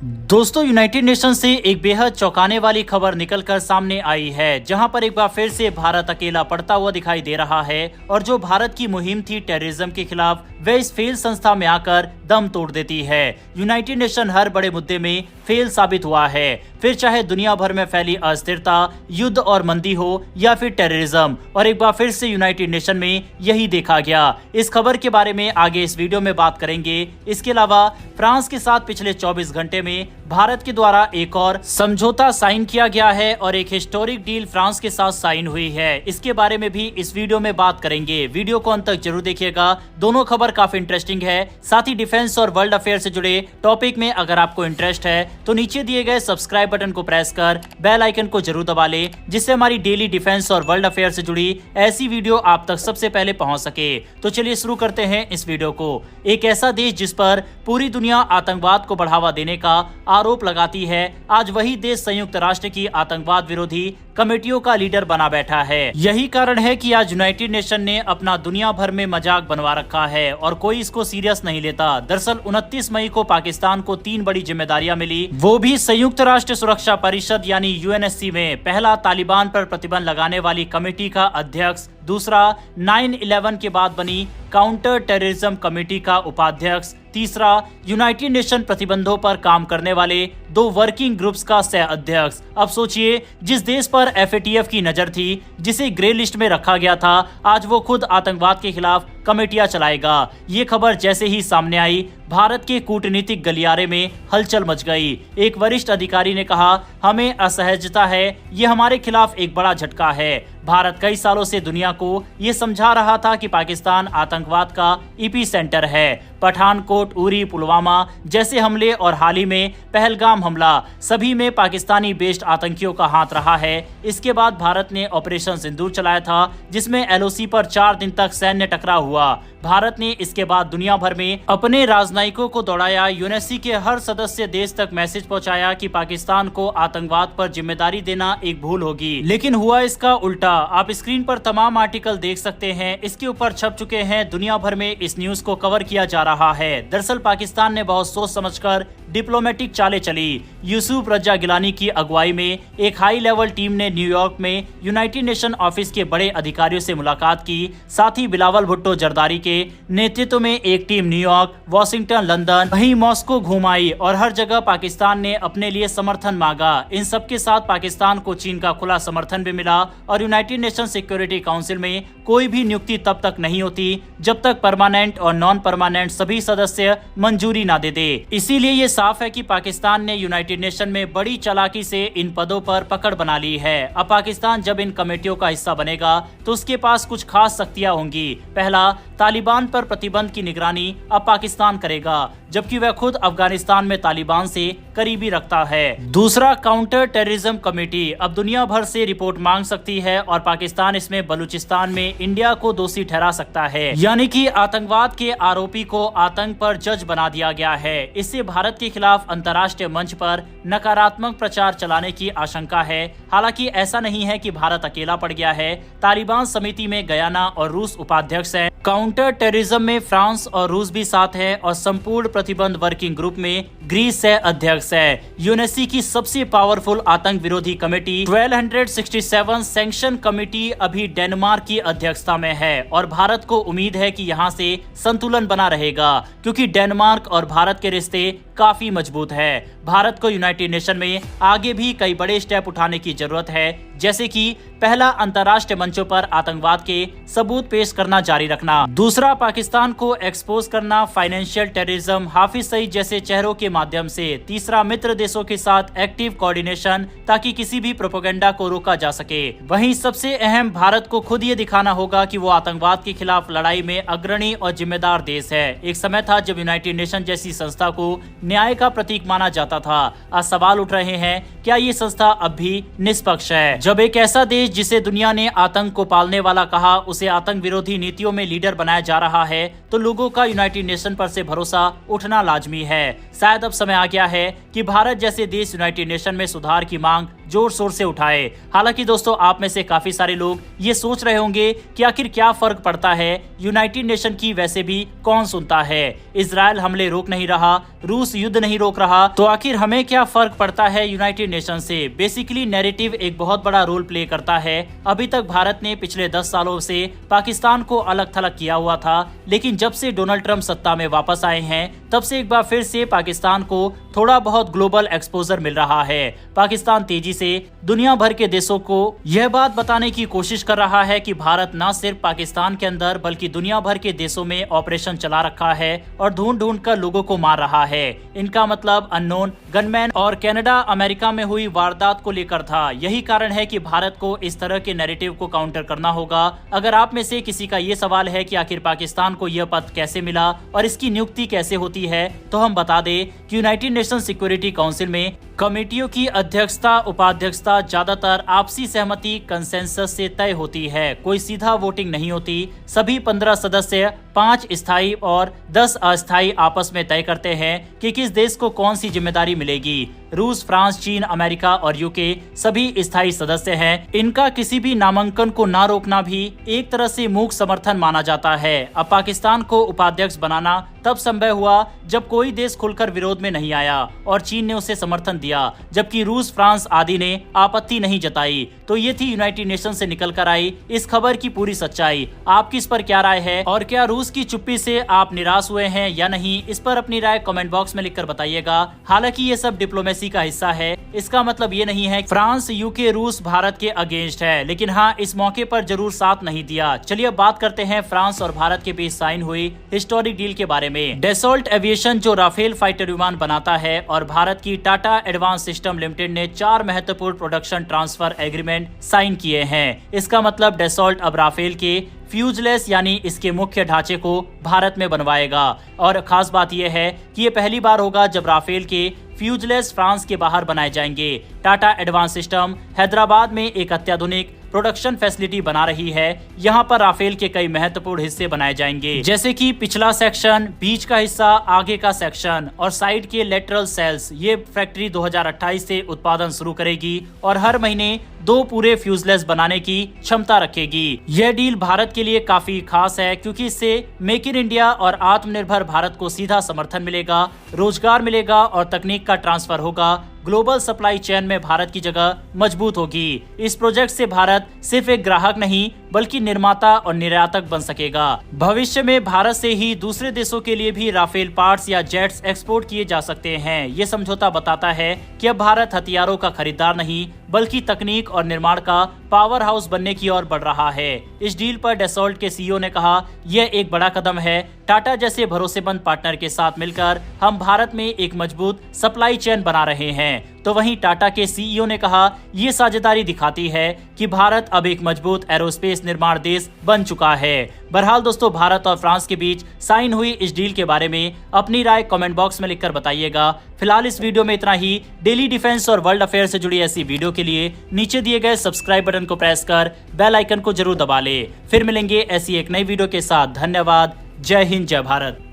दोस्तों, United nation से एक बेहद चौंकाने वाली खबर निकलकर सामने आई है, जहां पर एक बार फिर से भारत अकेला पड़ता हुआ दिखाई दे रहा है और जो भारत की मुहिम थी टेररिज्म के खिलाफ, वह इस फेल संस्था में आकर दम तोड़ देती है। यूनाइटेड नेशन हर बड़े मुद्दे में फेल साबित हुआ है, फिर चाहे दुनिया भर में फैली अस्थिरता, युद्ध और मंदी हो या फिर टेररिज्म, और एक बार फिर से यूनाइटेड नेशन में यही देखा गया। इस खबर के बारे में आगे इस वीडियो में बात करेंगे। इसके अलावा फ्रांस के साथ पिछले 24 घंटे में भारत के द्वारा एक और समझौता साइन किया गया है और एक हिस्टोरिक डील फ्रांस के साथ साइन हुई है। इसके बारे में भी इस वीडियो में बात करेंगे। वीडियो को अंत तक जरूर देखिएगा, दोनों खबर काफी इंटरेस्टिंग है। साथ ही डिफेंस और वर्ल्ड अफेयर से जुड़े टॉपिक में अगर आपको इंटरेस्ट है तो नीचे दिए गए सब्सक्राइब बटन को प्रेस कर बेल आइकन को जरूर दबा ले, जिससे हमारी डेली डिफेंस और वर्ल्ड अफेयर से जुड़ी ऐसी वीडियो आप तक सबसे पहले पहुंच सके। तो चलिए शुरू करते हैं इस वीडियो को। एक ऐसा देश जिस पर पूरी दुनिया आतंकवाद को बढ़ावा देने का आरोप लगाती है, आज वही देश संयुक्त राष्ट्र की आतंकवाद विरोधी कमेटियों का लीडर बना बैठा है। यही कारण है कि आज यूनाइटेड नेशन ने अपना दुनिया भर में मजाक बनवा रखा है और कोई इसको सीरियस नहीं लेता। दरअसल 29 मई को पाकिस्तान को 3 बड़ी जिम्मेदारियां मिली, वो भी संयुक्त राष्ट्र सुरक्षा परिषद यानी यूएनएससी में। पहला, तालिबान पर प्रतिबंध लगाने वाली कमेटी का अध्यक्ष। दूसरा, 9/11 के बाद बनी काउंटर टेररिज्म कमेटी का उपाध्यक्ष। तीसरा, यूनाइटेड नेशन प्रतिबंधों पर काम करने वाले 2 वर्किंग ग्रुप्स का सह अध्यक्ष। अब सोचिए, जिस देश पर एफएटीएफ की नजर थी, जिसे ग्रे लिस्ट में रखा गया था, आज वो खुद आतंकवाद के खिलाफ कमेटियां चलाएगा। ये खबर जैसे ही सामने आई, भारत के कूटनीतिक गलियारे में हलचल मच गई। एक वरिष्ठ अधिकारी ने कहा, हमें असहजता है, ये हमारे खिलाफ एक बड़ा झटका है। भारत कई सालों से दुनिया को ये समझा रहा था कि पाकिस्तान आतंकवाद का एपी सेंटर है। पठानकोट, उरी, पुलवामा जैसे हमले और हाल ही में पहलगाम हमला, सभी में पाकिस्तानी बेस्ड आतंकियों का हाथ रहा है। इसके बाद भारत ने ऑपरेशन सिंदूर चलाया था, जिसमें एलओसी पर 4 दिन तक सैन्य टकराव हुआ। भारत ने इसके बाद दुनिया भर में अपने राजनयिकों को दौड़ाया, यूएनएससी के हर सदस्य देश तक मैसेज पहुंचाया कि पाकिस्तान को आतंकवाद पर जिम्मेदारी देना एक भूल होगी। लेकिन हुआ इसका उल्टा। आप स्क्रीन पर तमाम आर्टिकल देख सकते हैं, इसके ऊपर छप चुके हैं। दुनिया भर में इस न्यूज को कवर किया जा रहा है। दरअसल पाकिस्तान ने बहुत सोच समझकर डिप्लोमेटिक चालें चली। यूसुफ रजा गिलानी की अगुवाई में एक हाई लेवल टीम ने न्यूयॉर्क में यूनाइटेड नेशन ऑफिस के बड़े अधिकारियों से मुलाकात की। साथ ही बिलावल भुट्टो जरदारी के नेतृत्व में एक टीम न्यूयॉर्क, वॉशिंगटन, लंदन, वहीं मॉस्को घुमाई और हर जगह पाकिस्तान ने अपने लिए समर्थन मांगा। इन सबके साथ पाकिस्तान को चीन का खुला समर्थन भी मिला और यूनाइटेड नेशन सिक्योरिटी काउंसिल में कोई भी नियुक्ति तब तक नहीं होती जब तक परमानेंट और नॉन परमानेंट सभी सदस्य मंजूरी ना दे दे। इसीलिए ये साफ है कि पाकिस्तान ने यूनाइटेड नेशन में बड़ी चालाकी से इन पदों पर पकड़ बना ली है। अब पाकिस्तान जब इन कमेटियों का हिस्सा बनेगा तो उसके पास कुछ खास शक्तियां होंगी। पहला, तालिबान पर प्रतिबंध की निगरानी अब पाकिस्तान करेगा, जबकि वह खुद अफगानिस्तान में तालिबान से करीबी रखता है। दूसरा, काउंटर टेररिज्म कमेटी अब दुनिया भर से रिपोर्ट मांग सकती है और पाकिस्तान इसमें बलूचिस्तान में इंडिया को दोषी ठहरा सकता है, यानी कि आतंकवाद के आरोपी को आतंक पर जज बना दिया गया है। इससे भारत के खिलाफ अंतर्राष्ट्रीय मंच पर नकारात्मक प्रचार चलाने की आशंका है। हालांकि ऐसा नहीं है कि भारत अकेला पड़ गया है। तालिबान समिति में गयाना और रूस उपाध्यक्ष है। काउंटर टेररिज्म में फ्रांस और रूस भी साथ है और संपूर्ण प्रतिबंध वर्किंग ग्रुप में ग्रीस सह अध्यक्ष है। यूएनएससी की सबसे पावरफुल आतंक विरोधी कमेटी 1267 सैंक्शन कमेटी अभी डेनमार्क की अध्यक्षता में है और भारत को उम्मीद है कि यहां से संतुलन बना रहेगा, क्योंकि डेनमार्क और भारत के रिश्ते काफी मजबूत है। भारत को यूनाइटेड नेशन में आगे भी कई बड़े स्टेप उठाने की जरूरत है, जैसे कि पहला, अंतर्राष्ट्रीय मंचों पर आतंकवाद के सबूत पेश करना जारी रखना। दूसरा, पाकिस्तान को एक्सपोज करना फाइनेंशियल टेररिज्म, हाफिज सईद जैसे चेहरों के माध्यम से। तीसरा, मित्र देशों के साथ एक्टिव कोऑर्डिनेशन ताकि किसी भी प्रोपेगेंडा को रोका जा सके। वहीं सबसे अहम, भारत को खुद ये दिखाना होगा कि वो आतंकवाद के खिलाफ लड़ाई में अग्रणी और जिम्मेदार देश है। एक समय था जब यूनाइटेड नेशन जैसी संस्था को न्याय का प्रतीक माना जाता था। आज सवाल उठ रहे हैं, क्या ये संस्था अब भी निष्पक्ष है? जब एक ऐसा देश जिसे दुनिया ने आतंक को पालने वाला कहा, उसे आतंक विरोधी नीतियों में लीडर बनाया जा रहा है, तो लोगों का यूनाइटेड नेशन पर से भरोसा उठना लाजमी है। शायद अब समय आ गया है कि भारत जैसे देश यूनाइटेड नेशन में सुधार की मांग जोर शोर से उठाए। हालांकि दोस्तों आप में से काफी सारे लोग ये सोच रहे होंगे कि आखिर क्या फर्क पड़ता है, यूनाइटेड नेशन की वैसे भी कौन सुनता है। इजराइल हमले रोक नहीं रहा, रूस युद्ध नहीं रोक रहा, तो आखिर हमें क्या फर्क पड़ता है यूनाइटेड नेशन से। बेसिकली नैरेटिव एक बहुत बड़ा रोल प्ले करता है। अभी तक भारत ने पिछले 10 सालों से पाकिस्तान को अलग थलग किया हुआ था, लेकिन जब से डोनाल्ड ट्रंप सत्ता में वापस आए हैं तब से एक बार फिर से पाकिस्तान को थोड़ा बहुत ग्लोबल एक्सपोजर मिल रहा है। पाकिस्तान तेजी से दुनिया भर के देशों को यह बात बताने की कोशिश कर रहा है कि भारत न सिर्फ पाकिस्तान के अंदर बल्कि दुनिया भर के देशों में ऑपरेशन चला रखा है और ढूंढ ढूंढ कर लोगों को मार रहा है। इनका मतलब अननोन गनमैन और कनाडा अमेरिका में हुई वारदात को लेकर था। यही कारण है कि भारत को इस तरह के नैरेटिव को काउंटर करना होगा। अगर आप में से किसी का ये सवाल है कि आखिर पाकिस्तान को यह पद कैसे मिला और इसकी नियुक्ति कैसे होती है, तो हम बता दें कि यूनाइटेड नेशन सिक्योरिटी काउंसिल में कमेटियों की अध्यक्षता उपाध्यक्षता ज्यादातर आपसी सहमति कंसेंसस से तय होती है। कोई सीधा वोटिंग नहीं होती। सभी 15 सदस्य 5 स्थायी और 10 अस्थायी आपस में तय करते हैं कि किस देश को कौन सी जिम्मेदारी मिलेगी। रूस, फ्रांस, चीन, अमेरिका और यूके सभी स्थायी सदस्य हैं। इनका किसी भी नामांकन को ना रोकना भी एक तरह से मूक समर्थन माना जाता है। अब पाकिस्तान को उपाध्यक्ष बनाना तब संभव हुआ जब कोई देश खुलकर विरोध में नहीं आया और चीन ने उसे समर्थन दिया, जबकि रूस, फ्रांस आदि ने आपत्ति नहीं जताई। तो ये थी यूनाइटेड नेशन से निकल कर आई इस खबर की पूरी सच्चाई। आपकी इस पर क्या राय है और क्या रूस की चुप्पी से आप निराश हुए हैं या नहीं, इस पर अपनी राय कमेंट बॉक्स में लिखकर बताइएगा। हालांकि ये सब डिप्लोमेसी का हिस्सा है, इसका मतलब ये नहीं है फ्रांस, यूके, रूस भारत के अगेंस्ट है, लेकिन हाँ इस मौके पर जरूर साथ नहीं दिया। चलिए अब बात करते हैं फ्रांस और भारत के बीच साइन हुई हिस्टोरिक डील के बारे में। डेसॉल्ट एविएशन जो राफेल फाइटर विमान बनाता है और भारत की टाटा एडवांस सिस्टम लिमिटेड ने 4 महत्वपूर्ण प्रोडक्शन ट्रांसफर एग्रीमेंट साइन किए हैं। इसका मतलब डेसॉल्ट अब राफेल के फ्यूजलेस यानी इसके मुख्य ढांचे को भारत में बनवाएगा। और खास बात यह है कि ये पहली बार होगा जब राफेल के फ्यूजलेस फ्रांस के बाहर बनाए जाएंगे। टाटा एडवांस सिस्टम हैदराबाद में एक अत्याधुनिक प्रोडक्शन फैसिलिटी बना रही है। यहाँ पर राफेल के कई महत्वपूर्ण हिस्से बनाए जाएंगे, जैसे कि पिछला सेक्शन, बीच का हिस्सा, आगे का सेक्शन और साइड के लेटरल सेल्स। ये फैक्ट्री 2028 से उत्पादन शुरू करेगी और हर महीने 2 पूरे फ्यूजलेस बनाने की क्षमता रखेगी। यह डील भारत के लिए काफी खास है क्योंकि इससे मेक इन इंडिया और आत्मनिर्भर भारत को सीधा समर्थन मिलेगा, रोजगार मिलेगा और तकनीक का ट्रांसफर होगा। ग्लोबल सप्लाई चेन में भारत की जगह मजबूत होगी। इस प्रोजेक्ट से भारत सिर्फ एक ग्राहक नहीं बल्कि निर्माता और निर्यातक बन सकेगा। भविष्य में भारत से ही दूसरे देशों के लिए भी राफेल पार्ट्स या जेट्स एक्सपोर्ट किए जा सकते हैं। ये समझौता बताता है कि अब भारत हथियारों का खरीदार नहीं बल्कि तकनीक और निर्माण का पावर हाउस बनने की ओर बढ़ रहा है। इस डील पर डेसॉल्ट के सीईओ ने कहा, यह एक बड़ा कदम है। टाटा जैसे भरोसेमंद पार्टनर के साथ मिलकर हम भारत में एक मजबूत सप्लाई चेन बना रहे हैं। तो वहीं टाटा के सीईओ ने कहा, ये साझेदारी दिखाती है कि भारत अब एक मजबूत एरोस्पेस निर्माण देश बन चुका है। बहरहाल दोस्तों, भारत और फ्रांस के बीच साइन हुई इस डील के बारे में अपनी राय कमेंट बॉक्स में लिखकर बताइएगा। फिलहाल इस वीडियो में इतना ही। डेली डिफेंस और वर्ल्ड अफेयर से जुड़ी ऐसी वीडियो के लिए नीचे दिए गए सब्सक्राइब बटन को प्रेस कर बेल आइकन को जरूर दबा ले। फिर मिलेंगे ऐसी एक नई वीडियो के साथ। धन्यवाद। जय हिंद, जय भारत।